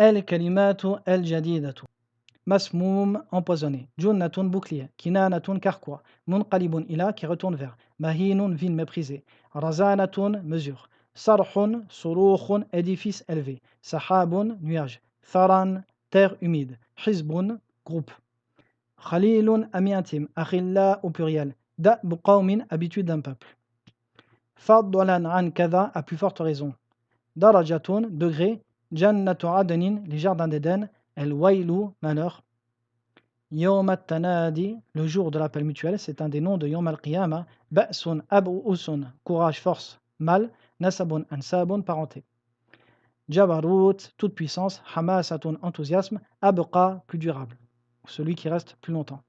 الكلمات الجديدة مسموم empoisonné جنة bouclier كنانة carquois منقلب إلى qui retourne vers مهين ville méprisée رزانة mesure صرح صروخ édifice élevé سحاب nuage ثرى terre humide حزب groupe خليل ami intime أخلاء au pluriel دأب قوم habitude d'un peuple فضلا عن كذا à plus forte raison درجة degré جنة عدن les jardins d'Éden الويل malheur Yom al-Tanadi, le jour de l'appel mutuel, c'est un des noms de Yom al-Qiyamah. Ba'sun ab'usun, courage, force, mal. Nasabun ansabun, parenté. Jabarut, toute puissance. Hamasatun, enthousiasme. Abqa, plus durable, celui qui reste plus longtemps.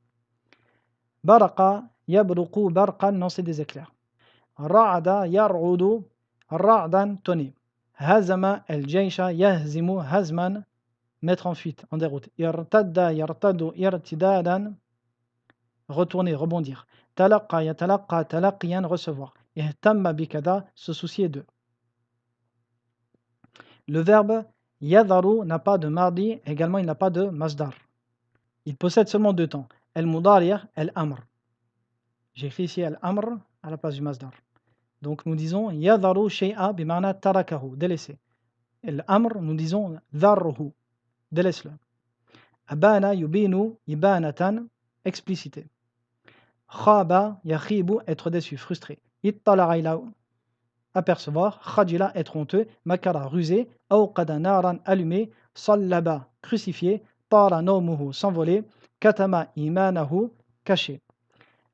Baraka, yabruqu barqan, lancer des éclairs. Ra'ada, yar'udu, ra'dan, tonner. Hazama, el-jaysha, yahzimu, hazman, mettre en fuite, en déroute. Irtadda, yartadu, irtidadan, retourner, rebondir. Talaqqa, yatalaqqa, talaqiyan, recevoir. Ihtamma bikada, se soucier d'eux. Le verbe yadharu n'a pas de mardi, également il n'a pas de masdar. Il possède seulement deux temps. El-mudari', el-amr. J'écris ici el-amr à la place du masdar. Donc nous disons yadharu shay'a bima'na tarakahu, délaisser. El-amr, nous disons dharruhu, délaisse-le. Abana yubinu ibanatan, explicité. Khaba, yakhibu, être déçu, frustré. Ittala'a ila, apercevoir. Khajila, être honteux. Makara, rusé. Awqada naran, allumé. Sallaba, crucifié. Tara nawmuhu, s'envoler. Katama imanahu, caché.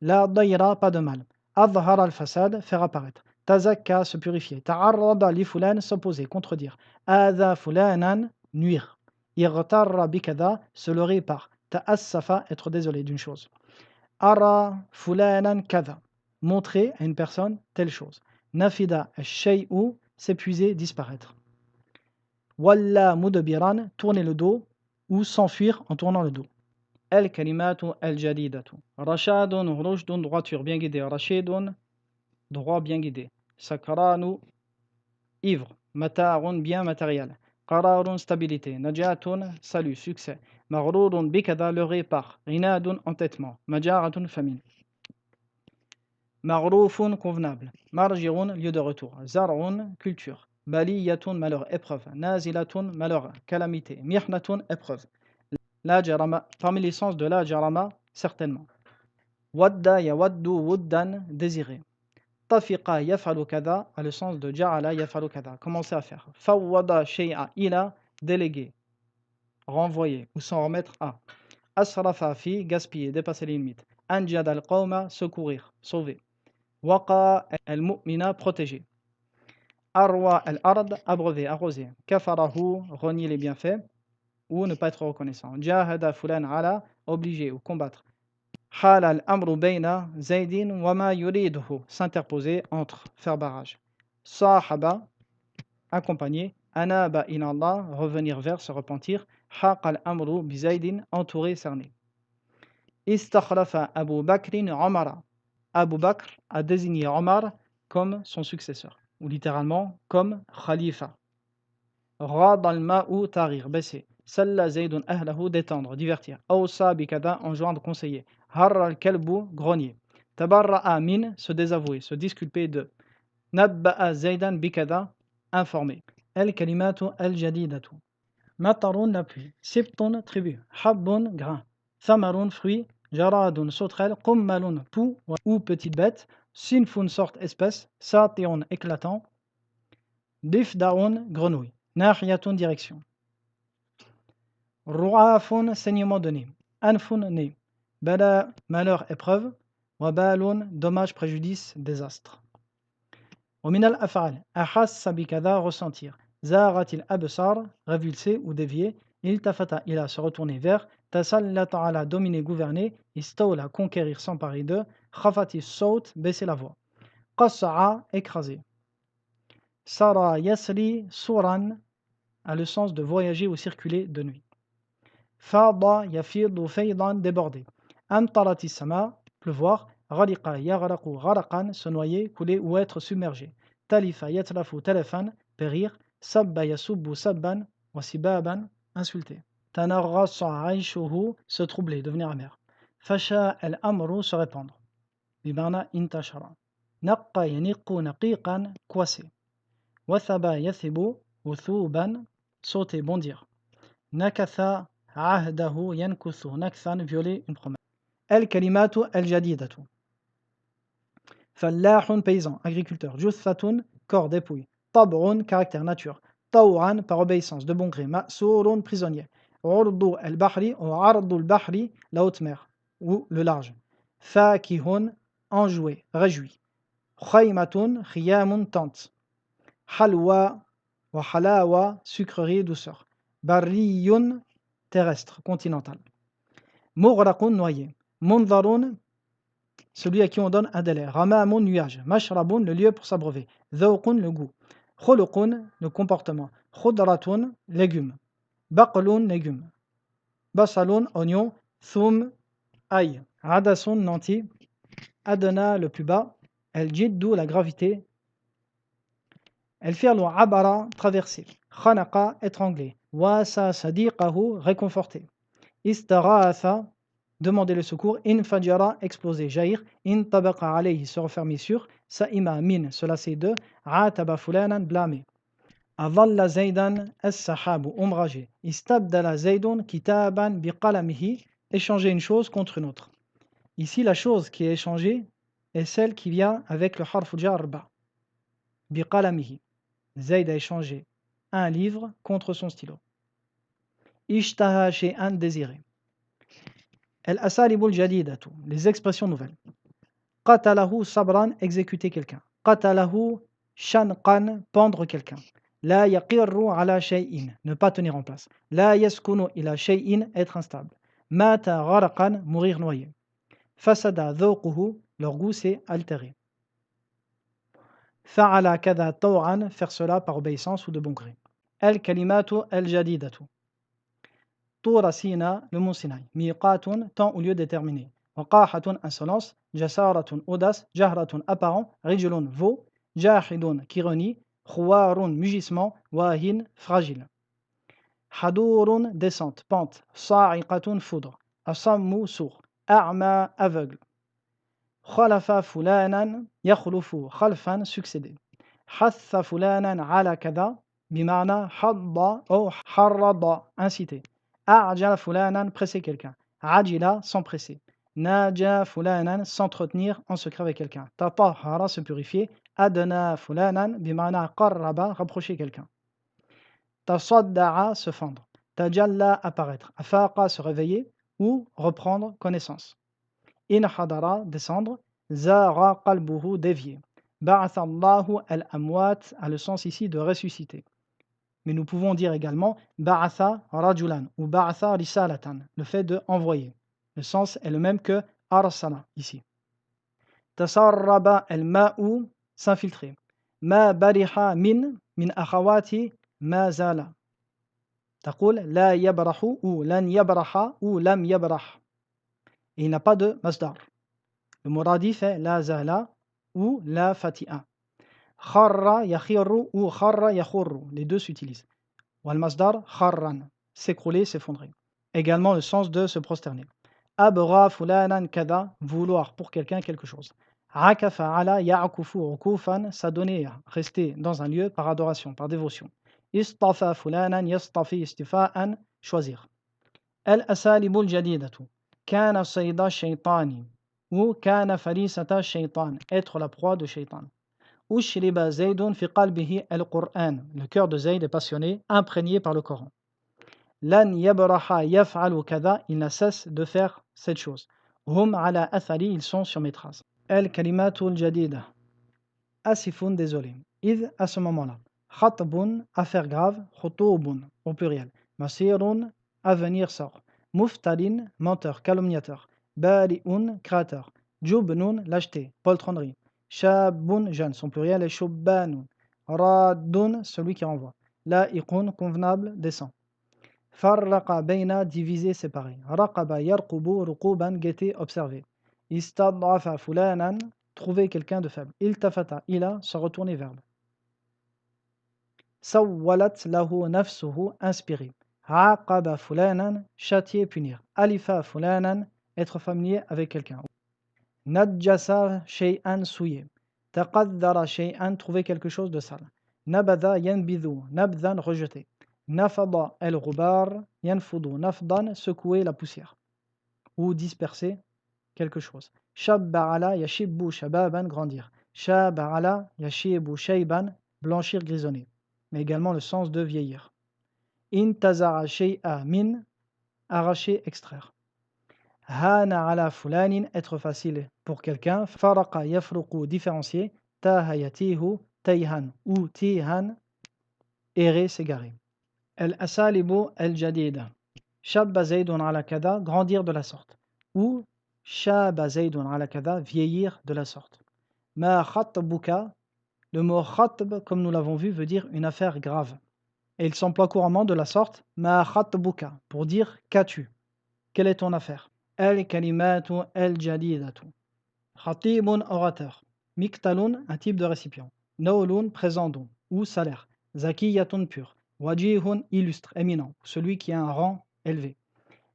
La dayra, pas de mal. Adhhar al-fasad, faire apparaître. Tazakka, se purifier. Ta'arrada li fulan, s'opposer, contredire. Adha fulanan, nuire. Irtarra bikada, se leurrer par. Ta'assafa, être désolé d'une chose. Ara fulanan kada, montrer à une personne telle chose. Nafida shay'u, s'épuiser, disparaître. Walla mudbiran, tourner le dos ou s'enfuir en tournant le dos. El kalimatu el jadidatu. Rashadun rushdun, droiture bien guidée. Rashidun, droit bien guidé. Sakranu, ivre. Mata'un, bien matériel. Qararun, stabilité. Najatun, salut, succès. Maghrurun bikada, le répar. Rinadun, entêtement. Majaratun, famine. Maghroufun, convenable. Marjirun, lieu de retour. Zar'un, culture. Baliyatun, malheur, épreuve. Nazilatun, malheur, calamité. Mihnatun, épreuve. La jarama, parmi les sens de la jarama, certainement. Wadda yawaddu wuddan, désiré. Tafiqa yafalu kada, a le sens de ja'ala yafalu kada, commencer à faire. Fawwada shay'a ila, déléguer, renvoyer ou s'en remettre à. Asrafa fi, gaspiller, dépasser les limites. Anjad al-qawma, secourir, sauver. Waqa al-mu'mina, protégé. Arwa al-ard, abreuver, arroser. Kafarahu, renier les bienfaits ou ne pas être reconnaissant. Jahada fulan ala, obligé ou combattre. Hal al-amru bayna zaydin wa ma yuriduhu, s'interposer entre, faire barrage. Sahaba, accompagner. Anaba inallah, revenir vers, se repentir. Haq al-amru bi zaydin, entouré, cerné. Istakhlafa Abu Bakrin Omara. Abu Bakr a désigné Omar comme son successeur, ou littéralement comme Khalifa. Rad al-ma'u tarir, baisser. Salla zaydun ahlahu, détendre, divertir. Awsa bikada, enjoindre, conseiller. Har al-kalbu, grogner. Tabarra'a min, se désavouer, se disculper de. Nabba'a zaydan bikada, informer. El-kalimatu al-jadidatu. Matarun, la pluie. Sibtun, tribu. Habbun, grain. Thamarun, fruit. Jaradun, sauterelle. Qummalun, poux ou petite bête. Sinfun, sorte, espèce. Satiun, éclatant. Difdaun, grenouille. Nahiyatun, direction. Ru'afun, saignement de nez. Anfun, nez. Bala, malheur, épreuve. Wabalun, dommage, préjudice, désastre. Ominal af'al. Ahassa bikada, ressentir. Zaratil absar, révulser ou dévier. Iltafata ila, se retourner vers. Tasallata ala, dominer, gouverner. Istawla, conquérir, s'emparer de. Khafati saut, baisser la voix. Qassa'a, écraser. Sara yasri suran, a le sens de voyager ou circuler de nuit. Fada yafidu faydan, déborder. Amtarati sama, pleuvoir. Ghariqa yaghraqu gharaqan, se noyer, couler ou être submergé. Talifa yatlafu talafan, périr. Sabba yasubbu sabban wa sibaban, insulter. Tanarrasa aishuhu, se troubler, devenir amer. Fasha al-amru, se répandre. Bimana intashara. Naqqa yaniqu naqiqan, coincé. Wathaba yathibu, wuthuban, sauter, bondir. Nakatha ahdahu yankuthu, nakthan, violer une promesse. El-kalimatu el-jadidatu. Fallahun, paysan, agriculteur. Juthatun, corps, dépouille. Tab'un, caractère, nature. Taw'an, par obéissance, de bon gré. Ma'sourun, prisonnier. Urdu al-bahri, ou ardu al-bahri, la haute mer, ou le large. Fakihun, enjoué, réjoui. Khaymatun, khiyamun, tente. Halwa, wa halawa, sucrerie, douceur. Barriyun, terrestre, continental. Mughraqun, noyé. Mundharun, celui à qui on donne un délai. Ramamun, nuage. Mashrabun, le lieu pour s'abreuver. Dhawqun, le goût. Khuluqun, le comportement. Khudratun, légumes. Baqlun, légumes. Basalun, oignon. Thum, ail. Adasun, nanti. Adna, le plus bas. El jiddu, la gravité. El firlu abara, traverser. Khanaqa, étranglé. Wasa sadiqahu, réconforté. Istaghatha, demander le secours. Infajara, exploser, jaillir. Intabaqa alayhi, se refermer sur. Sa'ima, min, se lasser de. Ataba fulanan, blâmer. Avalla zaydan as-sahabu, ombragé. Istabdala zaydun kitaban biqalamihi, échanger une chose contre une autre. Ici, la chose qui est échangée est celle qui vient avec le harf jar ba. Biqalamihi. Zayd a échangé un livre contre son stylo. Ishtaha shay'an, désiré. Al-asalibul jadidatu, les expressions nouvelles. Qatalahu sabran, exécuter quelqu'un. Qatalahu shanqan, pendre quelqu'un. La yaqirru ala shay'in, ne pas tenir en place. La yaskunu ila shay'in, être instable. Mata gharaqan, mourir noyé. Fasada dhawquhu, leur goût s'est altéré. Fa'ala kada taw'an, faire cela par obéissance ou de bon gré. Al-kalimatu al-jadidatu. Toura Sina, le mont Sinaï. Miqatun, temps ou lieu déterminé. Waqahatun, insolence. Jasaratun, audace. Jahratun, apparent. Rijlun, veau. Jahidun, qui renie. Khuwarun, mugissement. Wahin, fragile. Hadurun, descente, pente. Sa'iqatun, foudre. Asammu, sourd. A'ma, aveugle. Khalafa fulanan, yakhlufu, khalfan, succéder. Hatha fulanan ala kada, bimana hadda ou harrada, inciter. A'jala fulanan, presser quelqu'un. Ajila, s'empresser. Naja fulanan, s'entretenir en secret avec quelqu'un. Tatahara, se purifier. Adna fulanan, bimana qarraba, rapprocher quelqu'un. Tasadda'a, se fendre. Tajalla, apparaître. Afaqa, se réveiller ou reprendre connaissance. Inhadara, descendre. Zara qalbuhu, dévier. Ba'athallahu al-amwat, a le sens ici de ressusciter. Mais nous pouvons dire également ba'atha rajulan ou ba'atha risalatan, le fait de envoyer. Le sens est le même que arsala ici. Tasarraba al-ma'u, s'infiltrer. Ma bariha min akhawati ma zala. Taqul la yabrahu ou lan yabraha ou lam yabrah. Et il n'a pas de masdar. Le muradif est la zala ou la fati'a. Kharra yakhirru ou kharra yakhurru. Les deux s'utilisent. Wal masdar kharran, s'écrouler, s'effondrer. Également le sens de se prosterner. Abra fulanan kada, vouloir pour quelqu'un quelque chose. Akafa ala ya'kufu ukufan, s'adonner, rester dans un lieu par adoration, par dévotion. Istafa fulanan yastafi istifa'an, choisir. Al-asalibul jadidatu. Kana sayda shaytani. Ou kana farisata shaytan, être la proie de shaytan. Ushriba Zaydun fi qalbihi al-Qur'an. Le cœur de Zayd est passionné, imprégné par le Coran. Lan yabraha yaf'alu kada, il ne cesse de faire cette chose. Hum ala athari, ils sont sur mes traces. Al-kalimatul jadida. Asifun, désolé. Id, à ce moment-là. Khatbun, affaire grave. Khutubun, au pluriel. Masirun, avenir sort. Muftalin, menteur, calomniateur. Bari'un, créateur. Jubnun, lâcheté, poltronnerie. Shabun, jeune, son pluriel est shubbanun. Radun, celui qui renvoie. La'iqun, convenable, décent. Farraqa bayna, divisé, séparé. Raqaba yarqubu, ruquban, guetter, observer. Istad'afa fulanan, trouver quelqu'un de faible. Iltafata, ila, se retourner vers. Sawwalat lahu nafsuhu, inspiré. Aqaba fulanan, châtier, punir. Alifa fulanan, être familier avec quelqu'un. Najjasa shay'an, souiller. Taqaddara shay'an, trouver quelque chose de sale. Nabada yanbidhu, nabdan, rejeter. Nafada el-ghubar, yanfudu, nafdan, secouer la poussière. Ou disperser quelque chose. Shabba'ala yashibbu shababan, grandir. Shabba'ala yashibu shayban, blanchir, grisonner. Mais également le sens de vieillir. Intazara shay'a min, arracher, extraire. Hana ala fulanin, être facile pour quelqu'un. Faraqa yafruqu, différencier. Taha yatihu, tayhan ou tihan, errer, s'égarer. El asalibu el jadida. Shabba zaydun ala kada, grandir de la sorte. Ou Shaba zaydun ala kada, vieillir de la sorte. Ma khatbuka, le mot khatb, comme nous l'avons vu, veut dire une affaire grave. Et il s'emploie couramment de la sorte Ma khatbuka, pour dire qu'as-tu? Quelle est ton affaire? El kalimatu el jadidatu. Khatibun, orateur. Miktalun, un type de récipient. Naulun, présent don ou salaire. Zakiyatun, pur. Wajihun, illustre, éminent, celui qui a un rang élevé.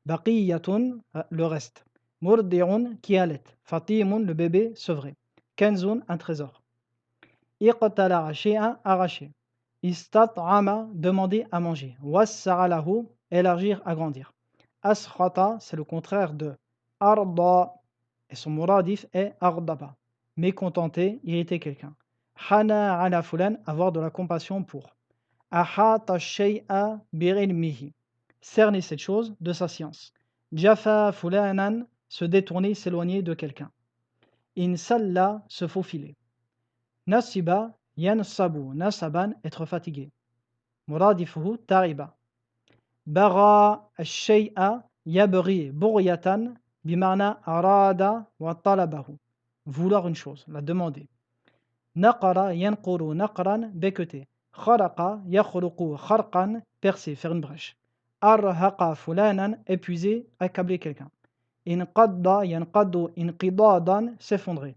Baqiyatun, le reste. Murdi'un, qui allait. Fatimun, le bébé sevré. Kenzun, un trésor. Iqtala'a shay'an, arracher. Istat'ama, demander à manger. Wassa'alahu, élargir, agrandir. Askhata, c'est le contraire de arda, et son muradif est ardaba. Mécontenter, irriter quelqu'un. Hana ala fulan, avoir de la compassion pour. Ahata shay'a bi'ilmihi, cerner cette chose de sa science. Jafa fulanan, se détourner, s'éloigner de quelqu'un. Insalla, se faufiler. Nasiba, yansabu, nasaban, être fatigué. Muradifuhu, tariba. Bara shay'a, yabri, buryatan, bimarna arada wa talabahu. Vouloir une chose, la demander. Naqara, yanquru, naqran, becqueter. Kharaqa, yakhruqu, kharqan, percer, faire une brèche. Arhaqa fulanan, épuiser, accabler quelqu'un. Inqadda, yanqaddu, inqidadan, s'effondrer.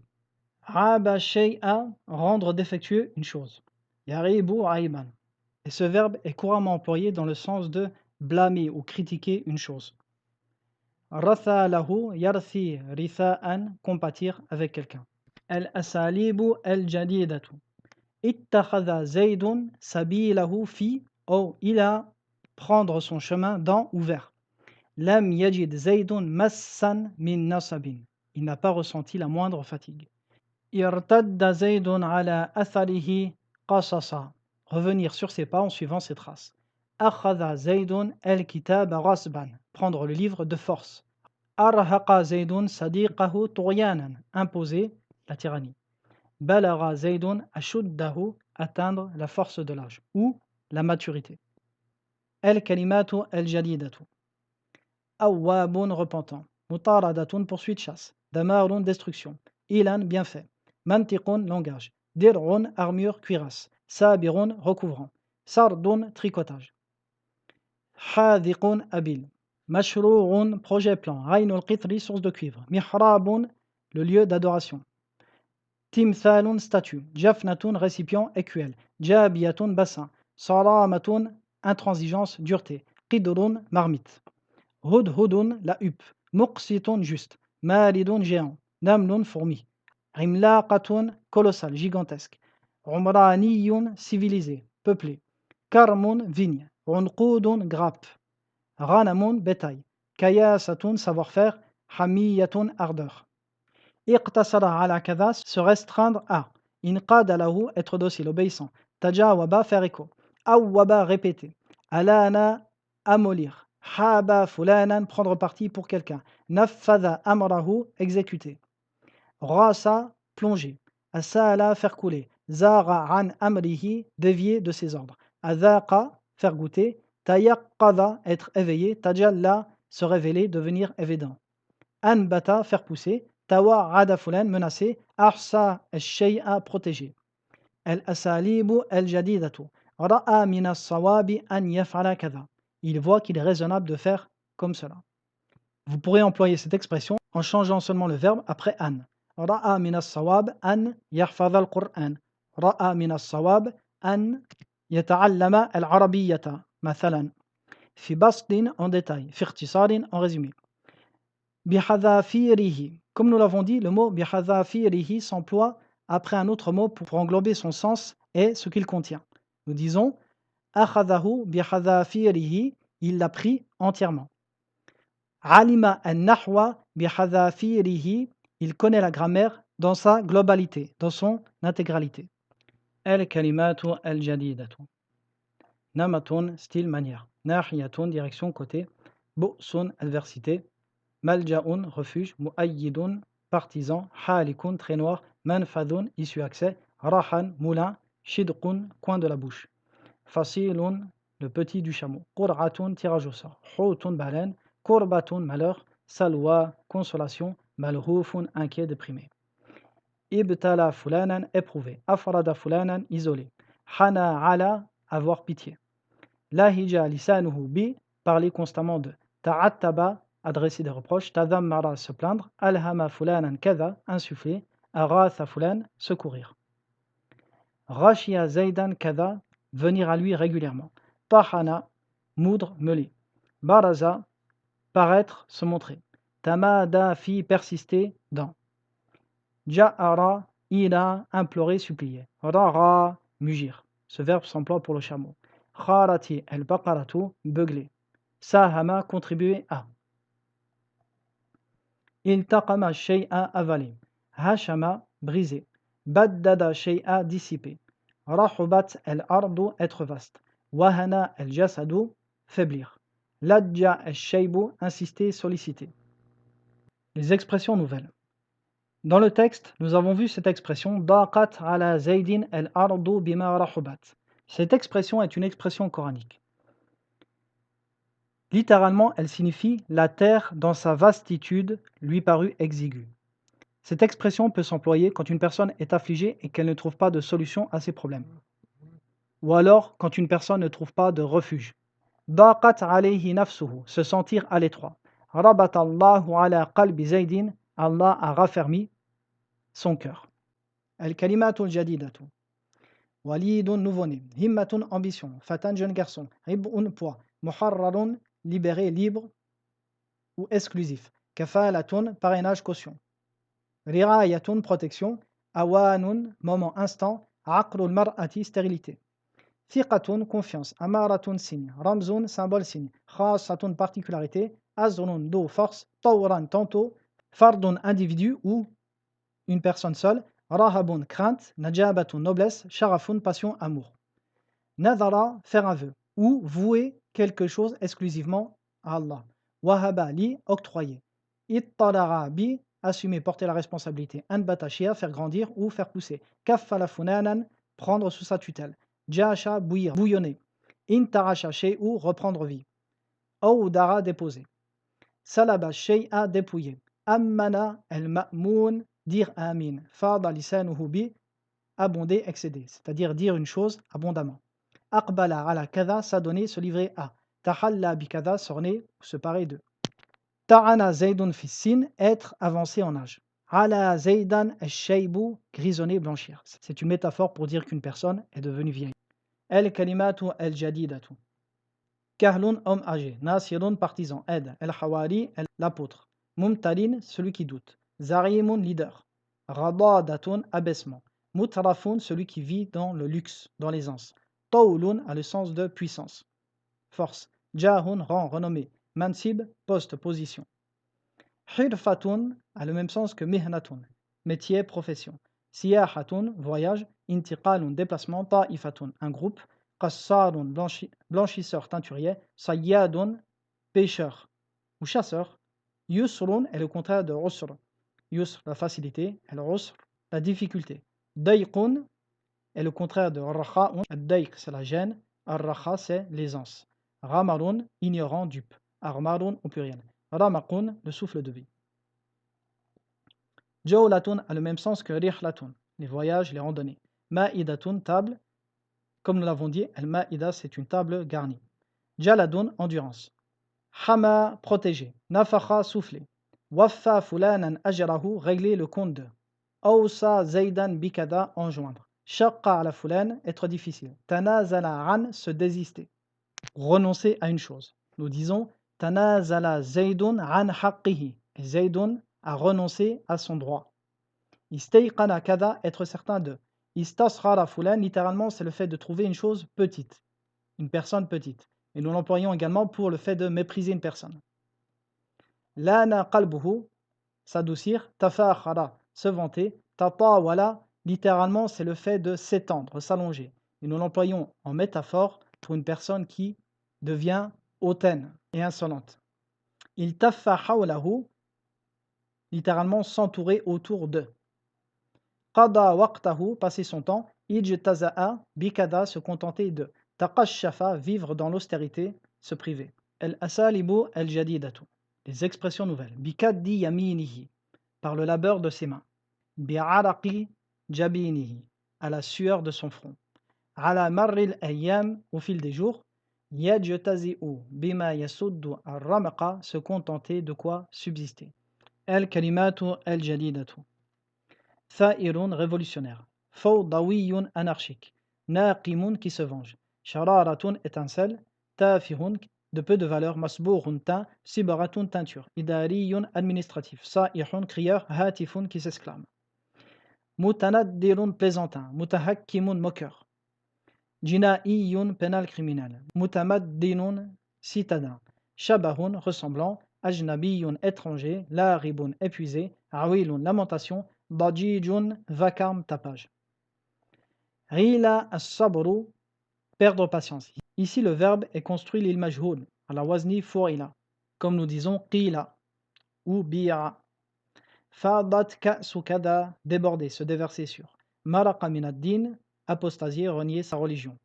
Aba shay'a, rendre défectueux une chose. Yaribu aiban. Et ce verbe est couramment employé dans le sens de blâmer ou critiquer une chose. Ratha lahu, yarthi, ritha'an, compatir avec quelqu'un. Al-asalibu al-jadidatu. Ittakhadha zaydun sabilahu fi, oh, il a prendre son chemin dans ou vers. Lam yajid zaydun massan min nasabin. Il n'a pas ressenti la moindre fatigue. Irtadda zaydun ala atharihi qasasa. Revenir sur ses pas en suivant ses traces. Akhadha zaydun al-kitab rasban. Prendre le livre de force. Arhaqa zaydun sadiqahu tughyanan. Imposer la tyrannie. Balagha zaydun ashuddahu, atteindre la force de l'âge ou la maturité. El-kalimatu el-jadidatu. Awwabun, repentant. Mutaradatun, poursuite, chasse. Damarun, destruction. Ilan, bienfait. Mantiqun, langage. Dir'un, armure, cuirasse. Sabirun, recouvrant. Sardun, tricotage. Hadiqun, habile. Mashru'un, projet, plan. Rainul qitri, source de cuivre. Mihrabun, le lieu d'adoration. Timthalun, statue. Jafnatun, récipient, écuelle. Jabiyatun, bassin. Salamatun, intransigeance, dureté. Qidrun, marmite. Hudhudun, la huppe. Muqsitun, juste. Malidun, géant. Namlun, fourmi. Rimlaqatun, colossal, gigantesque. Umraniyun, civilisé, peuplé. Karmun, vigne. Unqudun, grappe. Ranamun, bétail. Kayasatun, savoir-faire. Hamiyatun, ardeur. Iqtasara ala kada, se restreindre à. Inqada lahu, être docile, obéissant. Tajawaba, faire écho. Awwaba, répéter. Alana, amollir. Haba fulanan, prendre parti pour quelqu'un. Naffadha amrahu, exécuter. Rasa, plonger. Asala, faire couler. Zara an amrihi, dévier de ses ordres. Adhaqa, faire goûter. Tayaqqadha, être éveillé. Tajalla, se révéler, devenir évident. Anbata, faire pousser. Tawa'ada fulan, menacer. Ahsa al-shay'a, protéger. Al-asalibu al-jadidatu. Ra'a min as-sawabi an yaf'ala kadha. Il voit qu'il est raisonnable de faire comme cela. Vous pourrez employer cette expression en changeant seulement le verbe après an. Ra'a min as-sawab an yahfadha al-Qur'an. Ra'a min as-sawab an yata'allama al-arabiyyata. Mathalan. fi bastin en détail, fi ikhtisarin en résumé. Bihadhafirihi. Comme nous l'avons dit, le mot bihadhafirihi s'emploie après un autre mot pour englober son sens et ce qu'il contient. Nous disons akhadahu bihadhafirihi, il l'a pris entièrement. Alima an-nahwa bihadhafirihi, il connaît la grammaire dans sa globalité, dans son intégralité. Al-kalimatu al-jadidatu. Namatun, style, manière. Nahiyatun, direction, côté. Bu'sun, adversité. Malja'un, refuge. Mu'ayyidun, partisan. Halikun, très noir. Manfadun, issue accès. Rahan, moulin. Shidqun, coin de la bouche. Fasilun, le petit du chameau. Qur'atun, tirage au sort. Hutun, baleine. Kurbatun, malheur. Salwa, consolation. Malhufun, inquiet, déprimé. Ibtala fulanan, éprouvé. Afrada fulanan, isolé. Hana ala, avoir pitié. Lahija lisanuhu bi, parler constamment de. Ta'attaba, adresser des reproches. Tadammara, se plaindre. Alhama fulanan kada, insuffler. Aratha fulan, secourir. Rashia zaidan kada, venir à lui régulièrement. Tahana, moudre, meuler. Baraza, paraître, se montrer. Tamada, fi, persister, dans. Ja'ara, ila, implorer, supplier. Rara, mugir. Ce verbe s'emploie pour le chameau. Kharati, el-baqaratu, beugler. Sahama, contribuer à. Iltaqama shay'a, avaler. Hashama, briser. Baddada shay'a, dissiper. Rahubat el-ardu, être vaste. Wahana el-jasadu, faiblir. Ladja el-shaybu, insister, solliciter. Les expressions nouvelles. Dans le texte, nous avons vu cette expression Daqat ala Zaydin el-ardu bima rahubat. Cette expression est une expression coranique. Littéralement, elle signifie la terre dans sa vastitude lui parut exiguë. Cette expression peut s'employer quand une personne est affligée et qu'elle ne trouve pas de solution à ses problèmes. Ou alors quand une personne ne trouve pas de refuge. Daqat alayhi nafsuhu, se sentir à l'étroit. Rabat Allahu ala qalbi Zaydin, Allah a raffermi son cœur. Al-kalimatul jadidatu. Walidun, nouveau-né. Himmatun, ambition. Fatan, jeune garçon. Rib'un, poids. Muharrarun, libéré, libre ou exclusif. Kafalatun, parrainage, caution. Rirayatun, protection. Awanun, moment, instant. Aqrul mar'ati, stérilité. Thiqatun, confiance. Amaratun, signe. Ramzun, symbole, signe. Khasatun, particularité. Azrun, dos, force. Tawran, tantôt. Fardun, individu ou une personne seule. Rahabun, crainte. Najabatun, noblesse. Sharafun, passion, amour. Nadara, faire un vœu. Ou vouer quelque chose exclusivement à Allah. Wahaba, li, octroyer. Ittala'a bi, assumer, porter la responsabilité. Anbatashia, faire grandir ou faire pousser. Kaffala funanan, prendre sous sa tutelle. Jasha, bouillir, bouillonner. Intarasha shay'u, reprendre vie. Aoudara, déposer. Salaba shay'a, dépouiller. Ammana, el-ma'moun, dire amin. Fada lisanuhu bi, abonder, excéder. C'est-à-dire dire une chose abondamment. Aqbala ala kada, s'adonner, se livrer à. Tahalla bi kada, s'orner, se parer de. Ta'ana zaydun fissin, être avancé en âge. Ala zaydan al-shaybu, grisonner, blanchir. C'est une métaphore pour dire qu'une personne est devenue vieille. El-kalimatu al-jadidatu. Kahlun, homme âgé. Nasirun, partisan, aide. El-hawari, l'apôtre. Mumtalin, celui qui doute. Zarimun, leader. Radadatun, abaissement. Mutrafun, celui qui vit dans le luxe, dans l'aisance. Tawlun a le sens de puissance, force. Jahun, rang, renommée. Mansib, poste, position. Hirfatun a le même sens que mihnatun, métier, profession. Siyahatun, voyage. Intiqalun, déplacement. Ta'ifatun, un groupe. Qassarun, blanchisseur, teinturier. Sayyadun, pêcheur ou chasseur. Yusrun est le contraire de usr. Yusr, la facilité. Al-usr, la difficulté. Dayqun est le contraire de rakha'un. Ad-dayq, c'est la gêne. Ar-rakha, c'est l'aisance. Ramarun, ignorant, dupe. Armarun, au pluriel. Ramaqun, le souffle de vie. Jawlatun a le même sens que rihlatun, les voyages, les randonnées. Ma'idatun, table. Comme nous l'avons dit, al-ma'ida, c'est une table garnie. Jaladun, endurance. Hama, protégé. Nafakha, souffler. Waffa fulanan ajrahu, régler le compte de. Awsa zaydan bikada, enjoindre. Shaqqa ala fulan, être difficile. Tanazala an, se désister. Renoncer à une chose. Nous disons Tanazala Zaydun an haqqihi. Et Zaydun a renoncé à son droit. Istayqana kada, être certain de. Istasghara fulan, littéralement, c'est le fait de trouver une chose petite, une personne petite. Et nous l'employons également pour le fait de mépriser une personne. Lana qalbuhu, s'adoucir. Tafakhara, se vanter. Tatawala, littéralement, c'est le fait de s'étendre, s'allonger. Et nous l'employons en métaphore pour une personne qui devient hautaine et insolente. Il taffa hawlahu, littéralement s'entourer autour de. Qada waqtahu, passer son temps. Ijtaza'a, bikada, se contenter de. Taqashafa, vivre dans l'austérité, se priver. Al-asalibu al-jadidatu, les expressions nouvelles. Bikaddi yaminihi, par le labeur de ses mains. Bi'araqi jabinihi, à la sueur de son front. Ala marril ayyam, au fil des jours. Yajtazi'u bima yasuddu ar-ramaqa, se contenter de quoi subsister. Al-kalimatu al-jadidatu. Tha'irun, révolutionnaire. Fawdawiyun, anarchique. Naqimun, qui se venge. Shararatun, étincelle. Tafihun, de peu de valeur. Masbourun, teint. Sibaratun, teinture. Idariyun, administratif. Sa'ihun, crieur. Hatifun, qui s'exclame. Mutanaddirun, plaisantin. Mutahakkimun, moqueur. Jina'iyun, pénal criminel. Mutamaddinun, citadin. Shabahun, ressemblant. Ajnabiyun, étranger. Laribun, épuisé. Awilun, lamentation. Dajijun, vacarme, tapage. Rila as-sabru, perdre patience. Ici, le verbe est construit l'il majhoul, à la wazni fu'ila, comme nous disons qila ou bi'a. Fadat ka'su kada, déborder, se déverser sur. Maraqa min ad-din, apostasier, renier sa religion.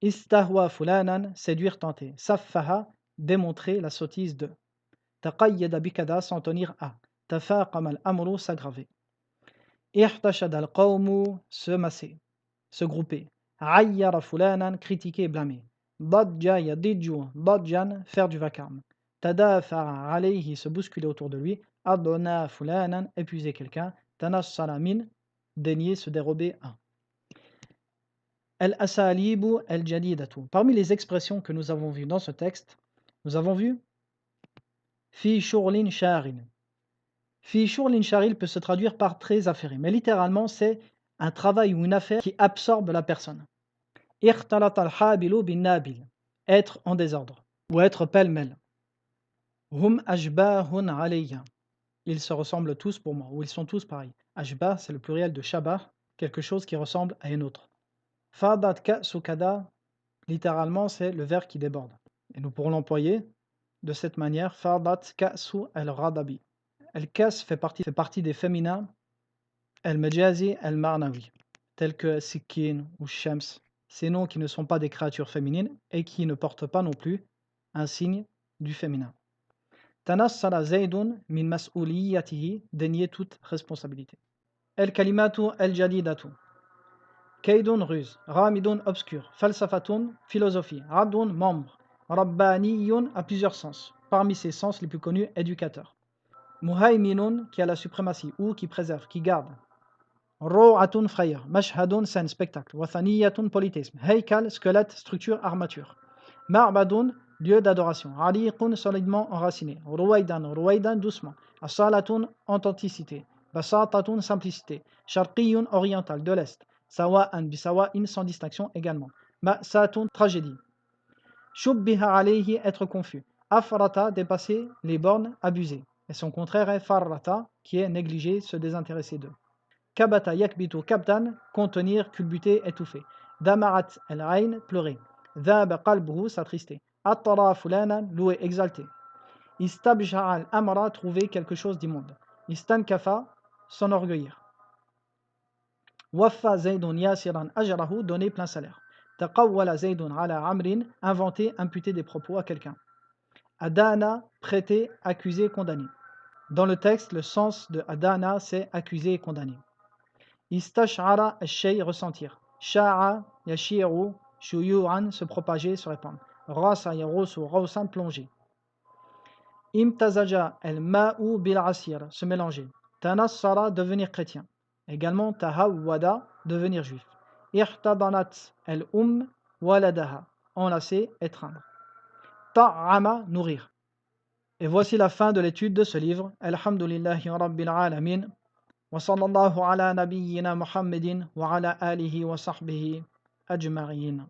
Istahwa fulanan, séduire, tenter. Saffaha, démontrer la sottise de. Taqayyada bikada, s'en tenir à. Tafaqam al-amru, s'aggraver. Ihtashad al-qawmu, se masser, se grouper. Ayyara fulanan, critiquer et blâmer. Dadja yadidju, dadjan, faire du vacarme. Tadafa'a alayhi, se bousculer autour de lui. Adona fulanan, épuiser quelqu'un. Tanassala min, dénier, se dérober à. Al-asalibu al-jadidatu. Parmi les expressions que nous avons vues dans ce texte, nous avons vu fi shurlin sharin. Fi shurlin sharil peut se traduire par très affairé, mais littéralement c'est un travail ou une affaire qui absorbe la personne. Ikhtalat al-habilu bin nabil, être en désordre ou être pêle-mêle. Hum ashbahun alayya, ils se ressemblent tous pour moi, ou ils sont tous pareils. Ashbah, c'est le pluriel de shabah, quelque chose qui ressemble à une autre. Fadat ka'su kada, littéralement c'est le verbe qui déborde. Et nous pourrons l'employer de cette manière. Fadat ka'su al-ghadabi. Al-kas fait partie des féminins al-majazi al-ma'nawi, tels que Sikkin ou Shams, ces noms qui ne sont pas des créatures féminines et qui ne portent pas non plus un signe du féminin. Tanassala Zaydun min mas'uliyatihi, dénier toute responsabilité. Al-kalimatu al-jadidatu. Kaydun, ruse. Ramidun, obscur. Falsafatun, philosophie. Radun, membre. Rabbaniyun, à plusieurs sens. Parmi ces sens les plus connus, éducateur. Muhayminun, qui a la suprématie, ou qui préserve, qui garde. Ro'atun, frayeur. Mashhadun, scène, spectacle. Wathaniyatun, polythéisme. Haykal, squelette, structure, armature. Ma'badun, lieu d'adoration. Aliqun, solidement enraciné. Ruwaydan, doucement. Asalatun, authenticité. Basatatun, simplicité. Sharqiyun, oriental, de l'Est. Sawa'an bisawa'in, sans distinction également. Ma'satun, tragédie. Shubbiha alayhi, être confus. Afrata, dépasser les bornes, abuser. Et son contraire est farrata, qui est négligé, se désintéresser d'eux. Kabata yakbitu kabtan, contenir, culbuter, étouffer. Damarat al-ayn, pleurer. Dhaba qalbuhu, s'attrister. Attara fulanan, louer, exalter. Istabja'a al-amra, trouver quelque chose d'immonde. Istankafa, s'enorgueillir. Waffa zaydun yasiran ajrahu, donner plein salaire. Taqawwala zaydun ala amrin, inventer, imputer des propos à quelqu'un. Adana, prêter, accuser, condamner. Dans le texte, le sens de adana, c'est accuser et condamner. Istash'ara al-shay, ressentir. Sha'a yashi'u shuyu'an, se propager, se répandre. Rasa yarusu rawsan, plonger. Imtazaja al-ma'u bil-asir, se mélanger. Tanassara, devenir chrétien. Également tahawwada, devenir juif. Ihtadanat al-waladaha, enlacer, étreindre. ta'ama, nourrir. Et voici la fin de l'étude de ce livre. Alhamdulillahi Rabbil Alamin. Wa sallallahu ala nabiyyina Muhammadin wa ala alihi wa sahbihi ajma'in.